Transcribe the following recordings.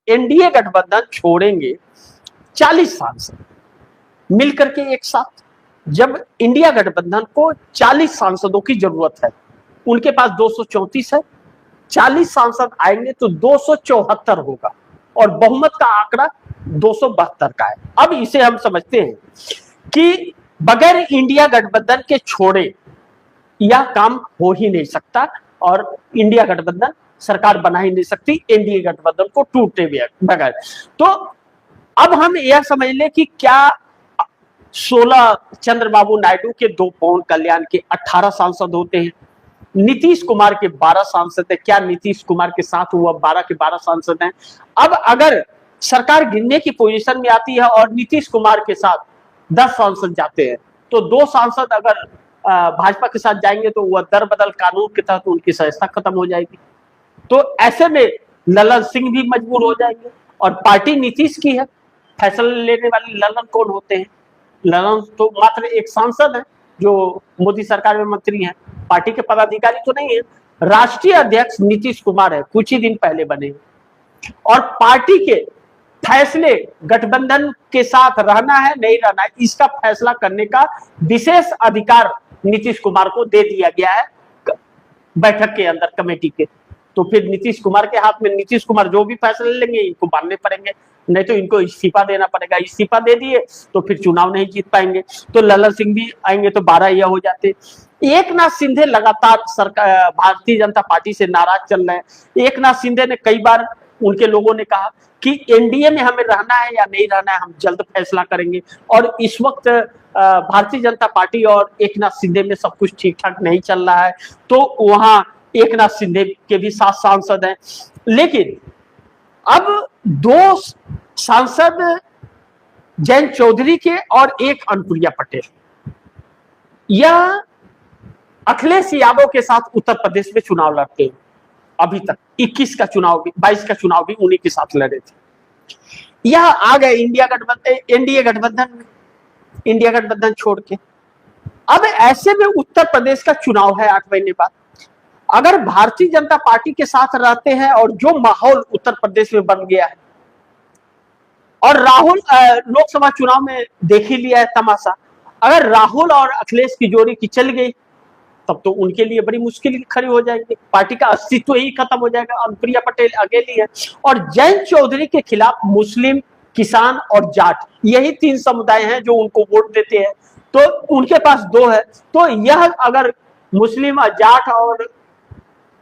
NDA गठबंधन छोड़ेंगे 40 सांसद मिलकर के एक साथ। जब इंडिया गठबंधन को 40 सांसदों की जरूरत है, उनके पास 234 है, 40 सांसद आएंगे तो 274 होगा और बहुमत का आंकड़ा 272 का है। अब इसे हम समझते हैं कि बगैर इंडिया गठबंधन के छोड़े यह काम हो ही नहीं सकता और इंडिया गठबंधन सरकार बना ही नहीं सकती एनडीए गठबंधन को टूटे बगैर। तो अब हम यह समझ लें कि क्या 16 चंद्रबाबू नायडू के 2 पवन कल्याण के 18 सांसद होते हैं, नीतीश कुमार के 12 सांसद है, क्या नीतीश कुमार के साथ हुआ 12 के 12 सांसद हैं? अब अगर सरकार गिरने की पोजीशन में आती है और नीतीश कुमार के साथ 10 सांसद जाते हैं तो 2 सांसद अगर भाजपा के साथ जाएंगे तो वह दर बदल कानून के तहत उनकी सदस्यता खत्म हो जाएगी। तो ऐसे में ललन सिंह भी मजबूर हो जाएंगे और पार्टी नीतीश की है, फैसला लेने वाले ललन कौन होते हैं? ललन तो मात्र एक सांसद है जो मोदी सरकार में मंत्री हैं, पार्टी के पदाधिकारी तो नहीं है। राष्ट्रीय अध्यक्ष नीतीश कुमार है, कुछ ही दिन पहले बने और पार्टी के फैसले गठबंधन के साथ रहना है नहीं रहना है इसका फैसला करने का विशेष अधिकार नीतीश कुमार को दे दिया गया है बैठक के अंदर, कमेटी के। तो फिर नीतीश कुमार के हाथ में, नीतीश कुमार जो भी फैसले लेंगे इनको मानने पड़ेंगे, नहीं तो इनको इस्तीफा देना पड़ेगा। इस्तीफा दे दिए तो फिर चुनाव नहीं जीत पाएंगे। तो ललन सिंह भी आएंगे तो 12 यह हो जाते। एकनाथ शिंदे लगातार सरकार भारतीय जनता पार्टी से नाराज चल रहे हैं। एकनाथ शिंदे ने कई बार, उनके लोगों ने कहा कि एनडीए में हमें रहना है या नहीं रहना है, हम जल्द फैसला करेंगे। और इस वक्त भारतीय जनता पार्टी और एकनाथ शिंदे में सब कुछ ठीक ठाक नहीं चल रहा है, तो वहां एकनाथ शिंदे के भी 7 सांसद हैं। लेकिन अब 2 सांसद जयंत चौधरी के और एक अनुप्रिया पटेल, यह अखिलेश यादव के साथ उत्तर प्रदेश में चुनाव लड़ते हैं। अभी तक 21 का चुनाव भी, 22 का चुनाव भी उन्हीं के साथ लड़े थे। यह आ गए इंडिया गठबंधन, एनडीए गठबंधन, इंडिया गठबंधन छोड़ के। अब ऐसे में उत्तर प्रदेश का चुनाव है 8 महीने बाद। अगर भारतीय जनता पार्टी के साथ रहते हैं और जो माहौल उत्तर प्रदेश में बन गया है, और राहुल लोकसभा चुनाव में देख ही लिया है तमाशा, अगर राहुल और अखिलेश की जोड़ी की चल गई तब तो उनके लिए बड़ी मुश्किल खड़ी हो जाएगी, पार्टी का अस्तित्व ही खत्म हो जाएगा। अनुप्रिया पटेल अकेली है और जयंत चौधरी के खिलाफ मुस्लिम, किसान और जाट, यही 3 समुदाय हैं जो उनको वोट देते हैं। तो उनके पास 2 है, तो यह अगर मुस्लिम, जाट और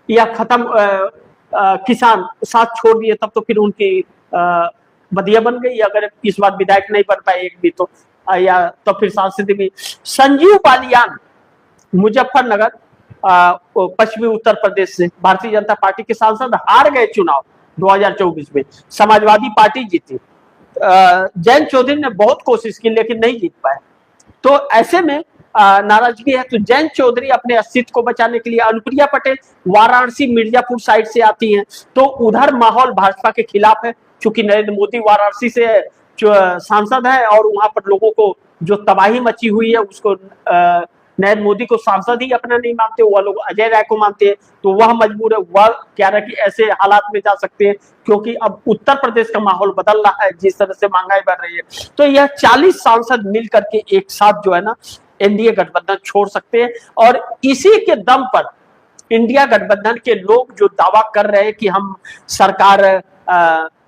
या खत्म किसान साथ छोड़ दिए तब तो फिर उनकी बदिया बन गई। अगर इस बार विधायक नहीं बन पाए एक भी तो, या तो फिर सांसद भी। संजीव बालियान मुजफ्फरनगर पश्चिमी उत्तर प्रदेश से भारतीय जनता पार्टी के सांसद हार गए चुनाव 2024 में, समाजवादी पार्टी जीती। जयंत चौधरी ने बहुत कोशिश की लेकिन नहीं जीत पाए। तो ऐसे में नाराजगी है। तो जयंत चौधरी अपने अस्तित्व को बचाने के लिए, अनुप्रिया पटेल वाराणसी मिर्जापुर साइड से आती हैं तो उधर माहौल भाजपा के खिलाफ है, चूंकि नरेंद्र मोदी वाराणसी से सांसद है और वहां पर लोगों को जो तबाही मची हुई है उसको नरेंद्र मोदी को सांसद ही अपना नहीं मानते, वह लोग अजय राय को मानते हैं। तो वह मजबूर है, वह कह रहा है कि ऐसे हालात में जा सकते हैं क्योंकि अब उत्तर प्रदेश का माहौल बदल रहा है जिस तरह से महंगाई बढ़ रही है। तो यह 40 सांसद मिलकर के एक साथ जो है ना एनडीए गठबंधन छोड़ सकते हैं। और इसी के दम पर इंडिया गठबंधन के लोग जो दावा कर रहे हैं कि हम सरकार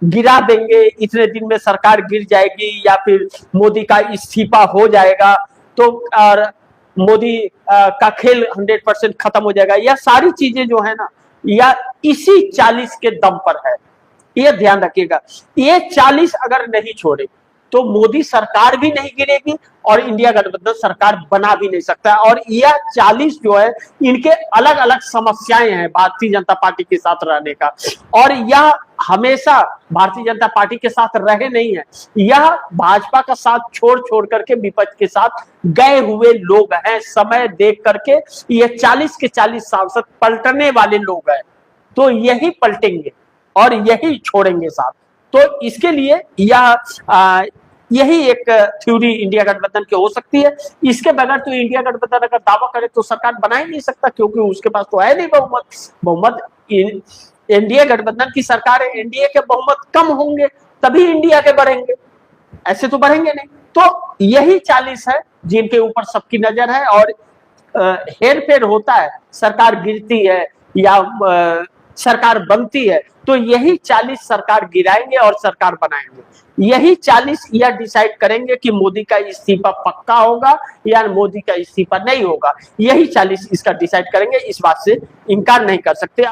गिरा देंगे, इतने दिन में सरकार गिर जाएगी या फिर मोदी का इस्तीफा हो जाएगा, तो और मोदी का खेल 100% खत्म हो जाएगा, यह सारी चीजें जो है ना या इसी 40 के दम पर है। ये ध्यान रखिएगा, ये 40 अगर नहीं छोड़े तो मोदी सरकार भी नहीं गिरेगी और इंडिया गठबंधन सरकार बना भी नहीं सकता। और यह 40 जो है इनके अलग अलग समस्याएं हैं भारतीय जनता पार्टी के साथ रहने का, और यह हमेशा भारतीय जनता पार्टी के साथ रहे नहीं है, यह भाजपा का साथ छोड़ छोड़ करके विपक्ष के साथ गए हुए लोग हैं। समय देख करके ये 40 के 40 सांसद पलटने वाले लोग हैं, तो यही पलटेंगे और यही छोड़ेंगे साथ। तो इसके लिए यही एक थ्योरी इंडिया गठबंधन की हो सकती है। इसके बगैर तो इंडिया गठबंधन अगर दावा करे तो सरकार बना ही नहीं सकता क्योंकि उसके पास तो है नहीं बहुमत। एनडीए गठबंधन की सरकार है, एनडीए के बहुमत कम होंगे तभी इंडिया के बढ़ेंगे, ऐसे तो बढ़ेंगे नहीं। तो यही 40 है जिनके ऊपर सबकी नजर है, और हेर फेर होता है, सरकार गिरती है या सरकार बनती है, तो यही 40 सरकार गिराएंगे और सरकार बनाएंगे। यही 40 यह डिसाइड करेंगे कि मोदी का इस्तीफा पक्का होगा या मोदी का इस्तीफा नहीं होगा। यही 40 इसका डिसाइड करेंगे, इस बात से इनकार नहीं कर सकते।